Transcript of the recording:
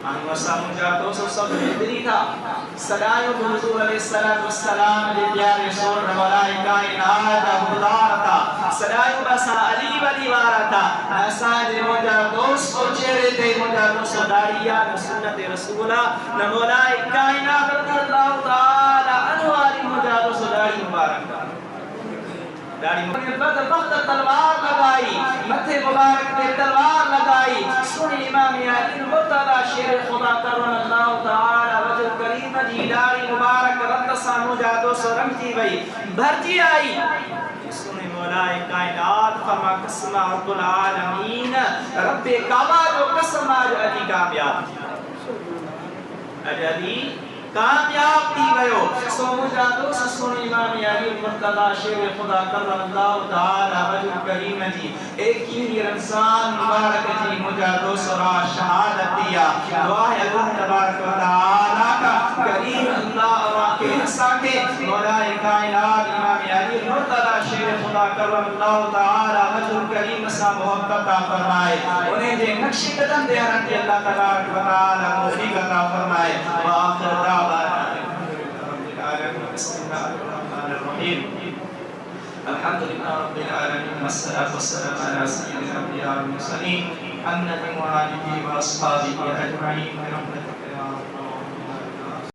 تو سب بہتری تھا صدایوں حضور علیہ السلام دیار رسول مولا کائنات خدا تھا صدایوں بس علی ولی وارا تھا اسان موجا دوست کو چہرے تے موجا دوست داڑیا سنت رسولہ مولا کائنات رضی اللہ تعالی عنہ علی موجا دوست داڑی مبارک تھا داڑی مبارک وقت تلوار لگائی متھے مبارک تے تلوار لگائی سنی امام علی مرتضی شیر خدا کرم اللہ تعالی وجہ کریم دی داڑی مبارک رت سانو جادو سرم جی وئی بھرجی آئی سنی مولا کائنات فرما قسم رب العالمین رب کعبہ جو قسم آج علی کامیاب علی کامیاب تھی گئو سو مجادو سنی امام علی مرتضی شیر خدا کرم اللہ تعالی وجہ کریم جی ایک ہی رمضان مبارک جی مجادو سرا شہادت دیا دعا ہے اللہ تبارک و تعالی کا کریم اللہ واقع ساکے مولا کائنات امام علی مرتضی شیر خدا کرم اللہ تعالی وجہ کریم سا محبت فرمائے انہیں جے نقش قدم دے رکھتے اللہ تبارک و تعالی توفیق عطا فرمائے وآخر دعوانا الحمد لله رب العالمين والصلاة والسلام على سيد الأنبياء والمرسلين محمد وآله وأصحابه أجمعين